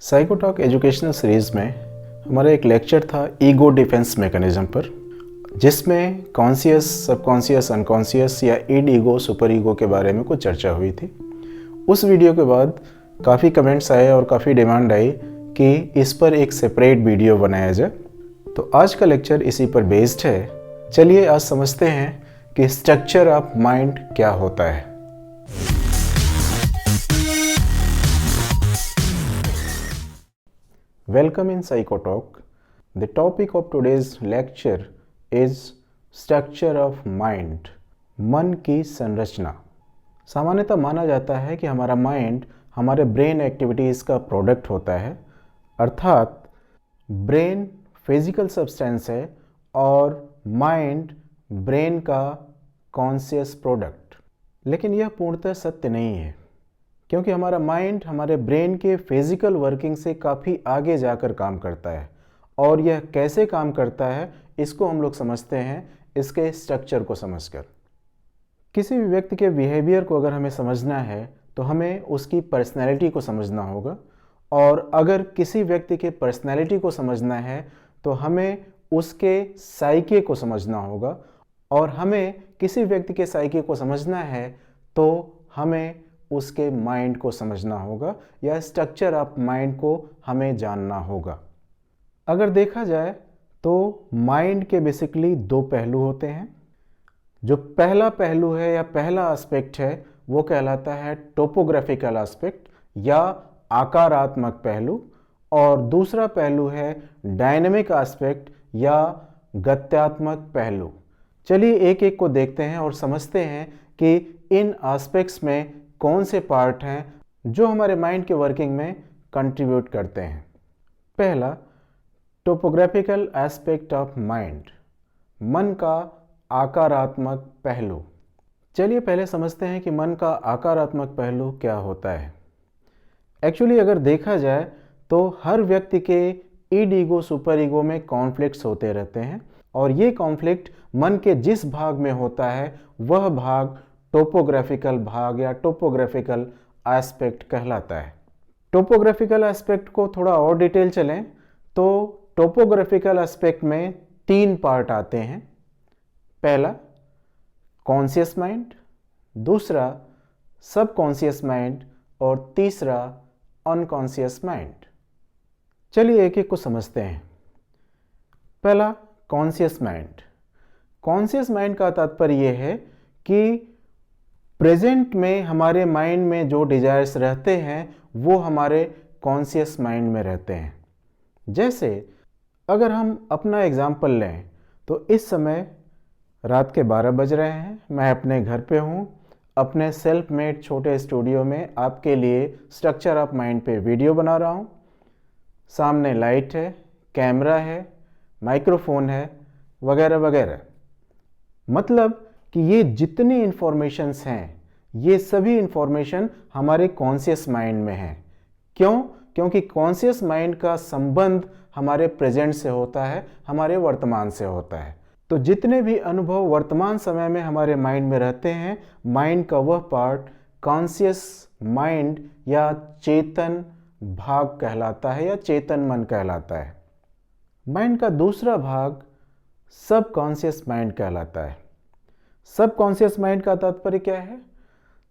साइकोटॉक educational series में हमारा एक लेक्चर था ईगो डिफेंस मैकेनिज्म पर, जिसमें कॉन्शियस, सबकॉन्शियस, अनकॉन्शियस या इड ईगो, सुपर ईगो के बारे में कुछ चर्चा हुई थी। उस वीडियो के बाद काफ़ी कमेंट्स आए और काफ़ी डिमांड आई कि इस पर एक सेपरेट वीडियो बनाया जाए। तो आज का लेक्चर इसी पर बेस्ड है। चलिए आज समझते हैं कि स्ट्रक्चर ऑफ माइंड क्या होता है। Welcome in Psychotalk. The topic of today's lecture is structure of mind. मन की संरचना। सामान्यतः माना जाता है कि हमारा माइंड हमारे ब्रेन एक्टिविटीज़ का प्रोडक्ट होता है, अर्थात ब्रेन फिजिकल सब्सटेंस है और माइंड ब्रेन का कॉन्शियस प्रोडक्ट। लेकिन यह पूर्णतः सत्य नहीं है, क्योंकि हमारा माइंड हमारे ब्रेन के फिजिकल वर्किंग से काफ़ी आगे जाकर काम करता है। और यह कैसे काम करता है इसको हम लोग समझते हैं इसके स्ट्रक्चर को समझकर। किसी भी व्यक्ति के बिहेवियर को अगर हमें समझना है तो हमें उसकी पर्सनैलिटी को समझना होगा, और अगर किसी व्यक्ति के पर्सनैलिटी को समझना है तो हमें उसके साइके को समझना होगा, और हमें किसी व्यक्ति के साइके को समझना है तो हमें उसके माइंड को समझना होगा, या स्ट्रक्चर ऑफ माइंड को हमें जानना होगा। अगर देखा जाए तो माइंड के बेसिकली दो पहलू होते हैं। जो पहला पहलू है या पहला एस्पेक्ट है वो कहलाता है टोपोग्राफिकल एस्पेक्ट या आकारात्मक पहलू, और दूसरा पहलू है डायनेमिक एस्पेक्ट या गत्यात्मक पहलू। चलिए एक एक को देखते हैं और समझते हैं कि इन एस्पेक्ट्स में कौन से पार्ट हैं जो हमारे माइंड के वर्किंग में कंट्रीब्यूट करते हैं। पहला, टोपोग्राफिकल एस्पेक्ट ऑफ माइंड, मन का आकारात्मक पहलू। चलिए पहले समझते हैं कि मन का आकारात्मक पहलू क्या होता है। एक्चुअली अगर देखा जाए तो हर व्यक्ति के इड ईगो, सुपर ईगो में कॉन्फ्लिक्ट्स होते रहते हैं, और ये कॉन्फ्लिक्ट मन के जिस भाग में होता है वह भाग टोपोग्राफिकल भाग या टोपोग्राफिकल एस्पेक्ट कहलाता है। टोपोग्राफिकल एस्पेक्ट को थोड़ा और डिटेल चलें तो टोपोग्राफिकल एस्पेक्ट में तीन पार्ट आते हैं। पहला कॉन्शियस माइंड, दूसरा सबकॉन्शियस माइंड, और तीसरा अनकॉन्शियस माइंड। चलिए एक एक को समझते हैं। पहला कॉन्शियस माइंड। कॉन्शियस माइंड का तात्पर्य यह है कि प्रेजेंट में हमारे माइंड में जो डिजायर्स रहते हैं वो हमारे कॉन्शियस माइंड में रहते हैं। जैसे अगर हम अपना एग्जाम्पल लें तो इस समय रात के 12 बज रहे हैं, मैं अपने घर पे हूँ, अपने सेल्फ मेड छोटे स्टूडियो में आपके लिए स्ट्रक्चर ऑफ माइंड पे वीडियो बना रहा हूँ। सामने लाइट है, कैमरा है, माइक्रोफोन है, वगैरह वगैरह। मतलब कि ये जितनी इंफॉर्मेशंस हैं ये सभी इंफॉर्मेशन हमारे कॉन्शियस माइंड में हैं। क्यों? क्योंकि कॉन्शियस माइंड का संबंध हमारे प्रेजेंट से होता है, हमारे वर्तमान से होता है। तो जितने भी अनुभव वर्तमान समय में हमारे माइंड में रहते हैं, माइंड का वह पार्ट कॉन्शियस माइंड या चेतन भाग कहलाता है या चेतन मन कहलाता है। माइंड का दूसरा भाग सबकॉन्शियस माइंड कहलाता है। सबकॉन्शियस माइंड का तात्पर्य क्या है?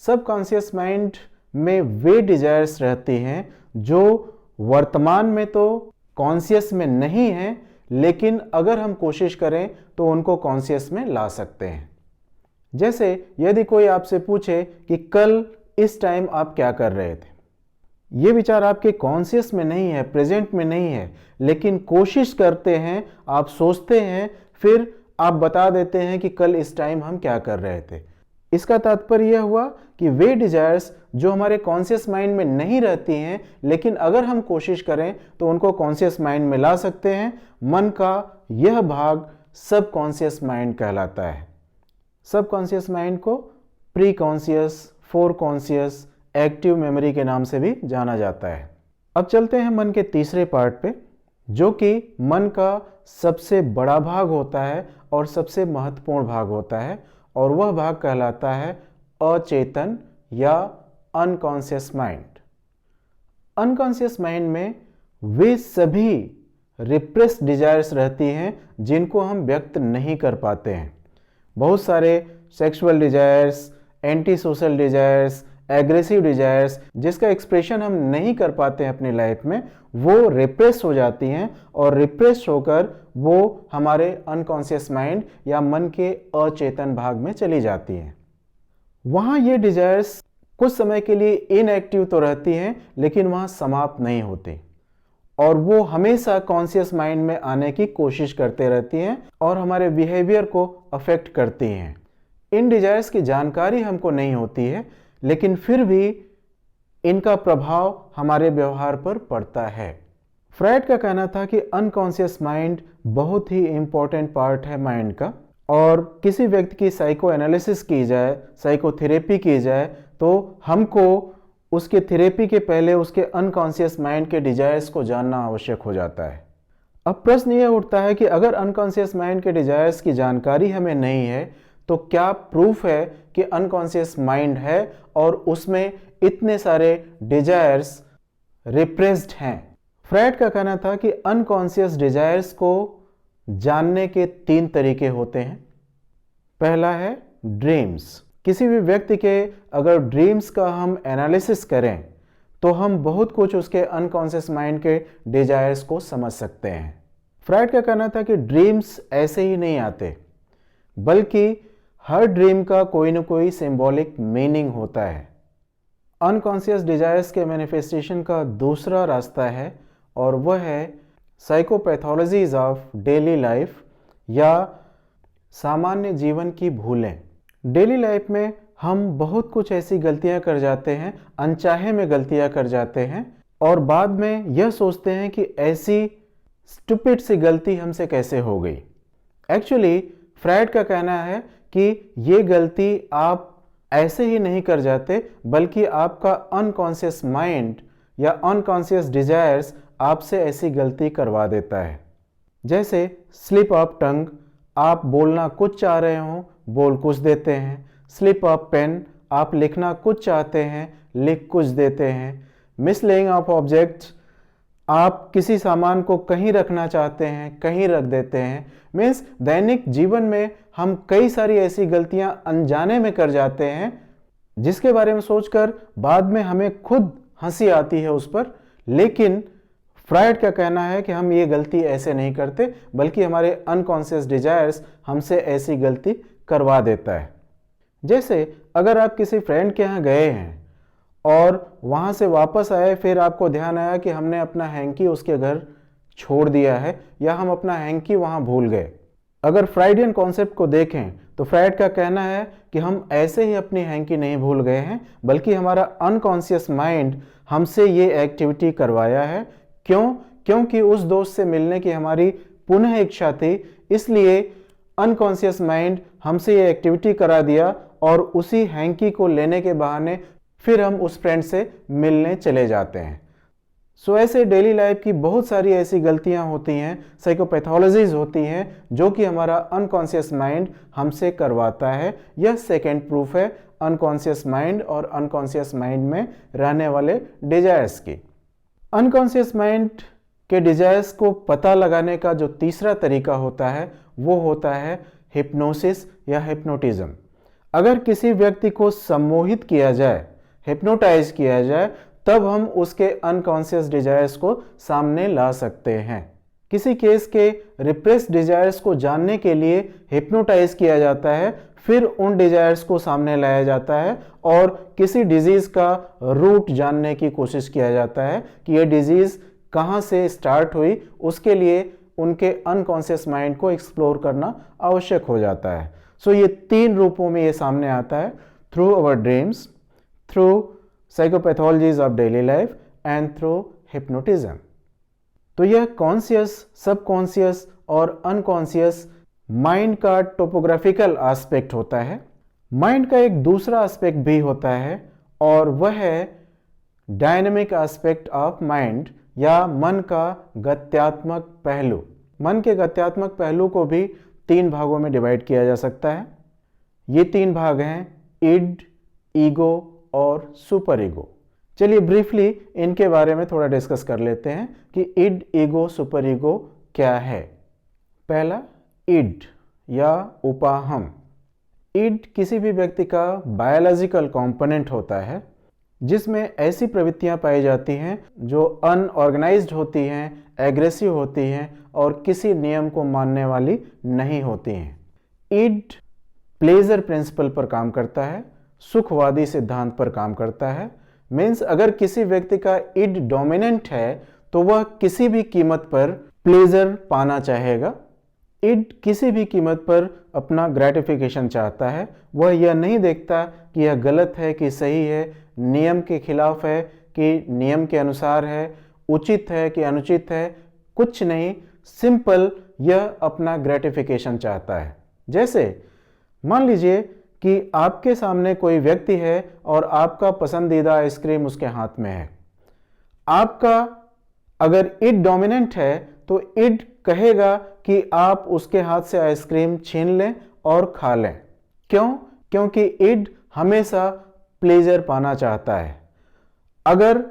सबकॉन्शियस माइंड में वे डिजायर्स रहती हैं जो वर्तमान में तो कॉन्शियस में नहीं हैं, लेकिन अगर हम कोशिश करें तो उनको कॉन्शियस में ला सकते हैं। जैसे यदि कोई आपसे पूछे कि कल इस टाइम आप क्या कर रहे थे, ये विचार आपके कॉन्शियस में नहीं है, प्रेजेंट में नहीं है, लेकिन कोशिश करते हैं, आप सोचते हैं, फिर आप बता देते हैं कि कल इस टाइम हम क्या कर रहे थे। इसका तात्पर्य यह हुआ कि वे डिजायर्स जो हमारे कॉन्शियस माइंड में नहीं रहती हैं, लेकिन अगर हम कोशिश करें तो उनको कॉन्शियस माइंड में ला सकते हैं। मन का यह भाग सबकॉन्शियस माइंड कहलाता है। सबकॉन्शियस माइंड को pre conscious, four conscious, active memory के नाम से भी जाना जाता है। अब चलते हैं मन के तीसरे पार्ट पे, जो कि मन का सबसे बड़ा भाग होता है और सबसे महत्वपूर्ण भाग होता है, और वह भाग कहलाता है अचेतन या अनकॉन्शियस माइंड। अनकॉन्शियस माइंड में वे सभी रिप्रेस्ड डिजायर्स रहती हैं जिनको हम व्यक्त नहीं कर पाते हैं। बहुत सारे sexual desires, anti social desires, aggressive desires जिसका एक्सप्रेशन हम नहीं कर पाते हैं अपनी लाइफ में, वो रिप्रेस हो जाती हैं और रिप्रेस होकर वो हमारे अनकॉन्शियस माइंड या मन के अचेतन भाग में चली जाती हैं। वहाँ ये डिजायर्स कुछ समय के लिए इनएक्टिव तो रहती हैं लेकिन वहाँ समाप्त नहीं होती और वो हमेशा कॉन्शियस माइंड में आने की कोशिश करते रहती हैं और हमारे बिहेवियर को अफेक्ट करती हैं। इन डिजायर्स की जानकारी हमको नहीं होती है लेकिन फिर भी इनका प्रभाव हमारे व्यवहार पर पड़ता है। फ्रायड का कहना था कि अनकॉन्शियस माइंड बहुत ही इंपॉर्टेंट पार्ट है माइंड का, और किसी व्यक्ति की साइको एनालिसिस की जाए, साइकोथेरेपी की जाए, तो हमको उसके थेरेपी के पहले उसके अनकॉन्शियस माइंड के डिजायर्स को जानना आवश्यक हो जाता है। अब प्रश्न यह उठता है कि अगर अनकॉन्शियस माइंड के डिजायर्स की जानकारी हमें नहीं है तो क्या प्रूफ है कि अनकॉन्शियस माइंड है और उसमें इतने सारे डिजायर्स रिप्रेस्ड हैं। फ्रायड का कहना था कि अनकॉन्शियस डिजायर्स को जानने के 3 तरीके होते हैं। पहला है ड्रीम्स। किसी भी व्यक्ति के अगर ड्रीम्स का हम एनालिसिस करें तो हम बहुत कुछ उसके अनकॉन्शियस माइंड के डिजायर्स को समझ सकते हैं। फ्रायड का कहना था कि ड्रीम्स ऐसे ही नहीं आते बल्कि हर ड्रीम का कोई ना कोई सिंबॉलिक मीनिंग होता है। अनकॉन्शियस डिजायर्स के मैनिफेस्टेशन का दूसरा रास्ता है और वह है साइकोपैथोलॉजीज ऑफ डेली लाइफ या सामान्य जीवन की भूलें। डेली लाइफ में हम बहुत कुछ ऐसी गलतियां कर जाते हैं, अनचाहे में गलतियां कर जाते हैं और बाद में यह सोचते हैं कि ऐसी स्टूपिड सी गलती हमसे कैसे हो गई। एक्चुअली फ्रायड का कहना है कि ये गलती आप ऐसे ही नहीं कर जाते बल्कि आपका अनकॉन्शियस माइंड या अनकॉन्शियस डिजायर्स आपसे ऐसी गलती करवा देता है। जैसे स्लिप ऑफ टंग, आप बोलना कुछ चाह रहे हो, बोल कुछ देते हैं। स्लिप ऑफ पेन, आप लिखना कुछ चाहते हैं, लिख कुछ देते हैं। मिसलेइंग ऑफ ऑब्जेक्ट्स, आप किसी सामान को कहीं रखना चाहते हैं, कहीं रख देते हैं। मीन्स दैनिक जीवन में हम कई सारी ऐसी गलतियां अनजाने में कर जाते हैं जिसके बारे में सोचकर बाद में हमें खुद हंसी आती है उस पर, लेकिन फ्रायड का कहना है कि हम ये गलती ऐसे नहीं करते बल्कि हमारे अनकॉन्शियस डिजायर्स हमसे ऐसी गलती करवा देता है। जैसे अगर आप किसी फ्रेंड के यहाँ गए हैं और वहाँ से वापस आए, फिर आपको ध्यान आया कि हमने अपना हैंकी उसके घर छोड़ दिया है या हम अपना हैंकी वहाँ भूल गए। अगर फ्रायडियन कॉन्सेप्ट को देखें तो फ्रायड का कहना है कि हम ऐसे ही अपनी हैंकी नहीं भूल गए हैं बल्कि हमारा अनकॉन्शियस माइंड हमसे ये एक्टिविटी करवाया है। क्यों? क्योंकि उस दोस्त से मिलने की हमारी पुनः इच्छा थी, इसलिए अनकॉन्शियस माइंड हमसे ये एक्टिविटी करा दिया और उसी हैंकी को लेने के बहाने फिर हम उस फ्रेंड से मिलने चले जाते हैं। सो ऐसे डेली लाइफ की बहुत सारी ऐसी गलतियां होती हैं, साइकोपैथोलॉजीज होती हैं जो कि हमारा अनकॉन्शियस माइंड हमसे करवाता है। यह सेकेंड प्रूफ है अनकॉन्शियस माइंड और अनकॉन्शियस माइंड में रहने वाले डिजायर्स की। अनकॉन्शियस माइंड के डिजायर्स को पता लगाने का जो तीसरा तरीका होता है वो होता है हिप्नोसिस या हिप्नोटिज्म। अगर किसी व्यक्ति को सम्मोहित किया जाए, हिप्नोटाइज किया जाए, तब हम उसके अनकॉन्शियस डिजायर्स को सामने ला सकते हैं। किसी केस के रिप्रेस डिजायर्स को जानने के लिए हिप्नोटाइज किया जाता है, फिर उन डिजायर्स को सामने लाया जाता है और किसी डिजीज का रूट जानने की कोशिश किया जाता है कि यह डिजीज कहाँ से स्टार्ट हुई। उसके लिए उनके अनकॉन्शियस माइंड को एक्सप्लोर करना आवश्यक हो जाता है। सो ये 3 रूपों में ये सामने आता है, through our dreams, through psychopathologies of daily life and through hypnotism. तो यह कॉन्शियस, सबकॉन्शियस और अनकॉन्शियस माइंड का टोपोग्राफिकल एस्पेक्ट होता है। माइंड का एक दूसरा एस्पेक्ट भी होता है और वह है डायनेमिक एस्पेक्ट ऑफ माइंड या मन का गत्यात्मक पहलू। मन के गत्यात्मक पहलू को भी 3 भागों में डिवाइड किया जा सकता है। ये 3 भाग हैं इड, ईगो और सुपर ईगो। चलिए ब्रीफली इनके बारे में थोड़ा डिस्कस कर लेते हैं कि इड, ईगो, सुपर ईगो क्या है। पहला, इड या उपाहम। इड किसी भी व्यक्ति का बायोलॉजिकल कंपोनेंट होता है जिसमें ऐसी प्रवृत्तियां पाई जाती हैं जो अनऑर्गेनाइज्ड होती हैं, एग्रेसिव होती हैं और किसी नियम को मानने वाली नहीं होती हैं। इड प्लेजर प्रिंसिपल पर काम करता है, सुखवादी सिद्धांत पर काम करता है। मीन्स अगर किसी व्यक्ति का इड डोमिनेंट है तो वह किसी भी कीमत पर प्लेजर पाना चाहेगा। इड किसी भी कीमत पर अपना ग्रेटिफिकेशन चाहता है। वह यह नहीं देखता कि यह गलत है कि सही है, नियम के खिलाफ है कि नियम के अनुसार है, उचित है कि अनुचित है, कुछ नहीं, सिंपल यह अपना ग्रेटिफिकेशन चाहता है। जैसे मान लीजिए कि आपके सामने कोई व्यक्ति है और आपका पसंदीदा आइसक्रीम उसके हाथ में है। आपका अगर इड डोमिनेंट है तो इड कहेगा कि आप उसके हाथ से आइसक्रीम छीन लें और खा लें। क्यों? क्योंकि इड हमेशा प्लेजर पाना चाहता है। अगर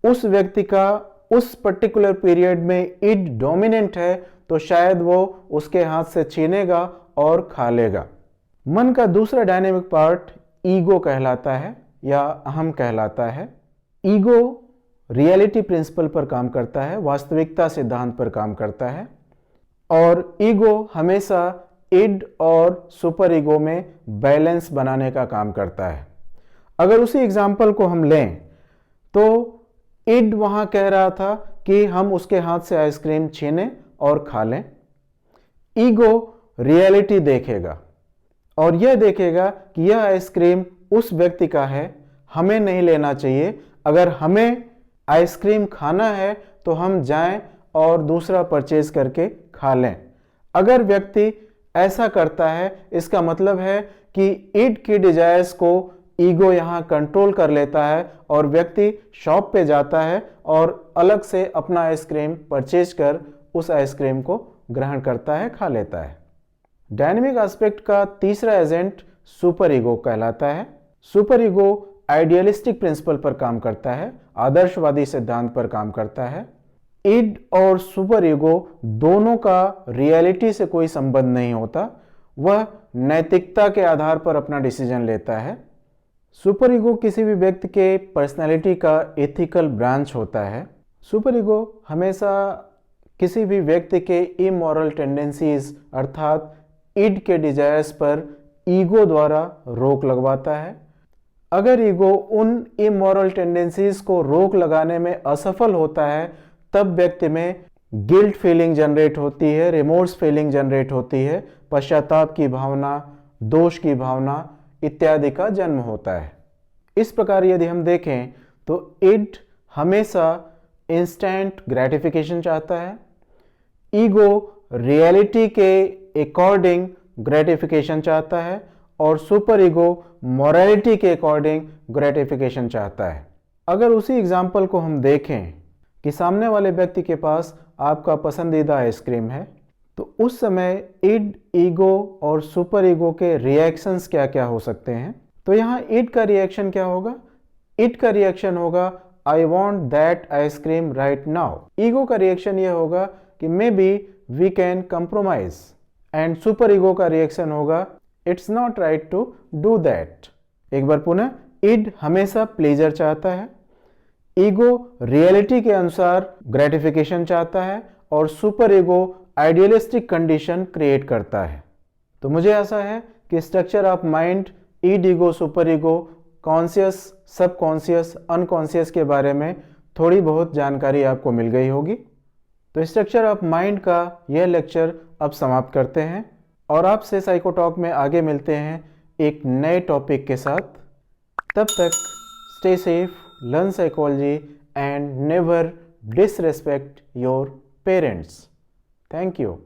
उस व्यक्ति का उस पर्टिकुलर पीरियड में इड डोमिनेंट है तो शायद वो उसके हाथ से छीनेगा और खा लेगा। मन का दूसरा डायनेमिक पार्ट ईगो कहलाता है या अहम कहलाता है। ईगो रियलिटी प्रिंसिपल पर काम करता है, वास्तविकता सिद्धांत पर काम करता है और ईगो हमेशा इड और सुपर ईगो में बैलेंस बनाने का काम करता है। अगर उसी एग्जाम्पल को हम लें तो इड वहां कह रहा था कि हम उसके हाथ से आइसक्रीम छीनें और खा लें। ईगो रियलिटी देखेगा और यह देखेगा कि यह आइसक्रीम उस व्यक्ति का है, हमें नहीं लेना चाहिए। अगर हमें आइसक्रीम खाना है तो हम जाएं और दूसरा परचेज करके खा लें। अगर व्यक्ति ऐसा करता है इसका मतलब है कि इड की डिजायर्स को ईगो यहाँ कंट्रोल कर लेता है और व्यक्ति शॉप पे जाता है और अलग से अपना आइसक्रीम परचेज कर उस आइसक्रीम को ग्रहण करता है, खा लेता है। डायनेमिक एस्पेक्ट का तीसरा एजेंट सुपर ईगो कहलाता है। सुपर ईगो आइडियलिस्टिक प्रिंसिपल पर काम करता है, आदर्शवादी सिद्धांत पर काम करता है। इड और सुपर ईगो दोनों का रियलिटी से कोई संबंध नहीं होता, वह नैतिकता के आधार पर अपना डिसीजन लेता है। सुपर ईगो किसी भी व्यक्ति के पर्सनैलिटी का एथिकल ब्रांच होता है। सुपर ईगो हमेशा किसी भी व्यक्ति के इमोरल टेंडेंसीज अर्थात इड के डिजायर्स पर ईगो द्वारा रोक लगवाता है। अगर ईगो उन इमोरल टेंडेंसीज को रोक लगाने में असफल होता है तब व्यक्ति में गिल्ट फीलिंग जनरेट होती है, रिमोर्स फीलिंग जनरेट होती है, पश्चाताप की भावना, दोष की भावना इत्यादि का जन्म होता है। इस प्रकार यदि हम देखें तो इड हमेशा इंस्टेंट ग्रेटिफिकेशन चाहता है, ईगो रियलिटी के अकॉर्डिंग ग्रेटिफिकेशन चाहता है और सुपर ईगो मॉरलिटी के अकॉर्डिंग ग्रेटिफिकेशन चाहता है। अगर उसी एग्जाम्पल को हम देखें कि सामने वाले व्यक्ति के पास आपका पसंदीदा आइसक्रीम है तो उस समय इड, ईगो और सुपर ईगो के रिएक्शंस क्या क्या हो सकते हैं। तो यहाँ इड का रिएक्शन क्या होगा? इड का रिएक्शन होगा I want that ice cream right now. Ego का रिएक्शन यह होगा कि maybe we can compromise and super ego का रिएक्शन होगा it's not right to do that. एक बार पुनः, इड हमेशा प्लेजर चाहता है, ईगो रियलिटी के अनुसार ग्रेटिफिकेशन चाहता है और super ego idealistic condition create करता है। तो मुझे आशा है कि structure of mind, id, ego, super ego, conscious, subconscious, unconscious के बारे में थोड़ी बहुत जानकारी आपको मिल गई होगी। तो स्ट्रक्चर ऑफ माइंड का यह लेक्चर अब समाप्त करते हैं और आपसे साइकोटॉक में आगे मिलते हैं एक नए टॉपिक के साथ। तब तक stay safe, learn psychology and never disrespect your parents. Thank you.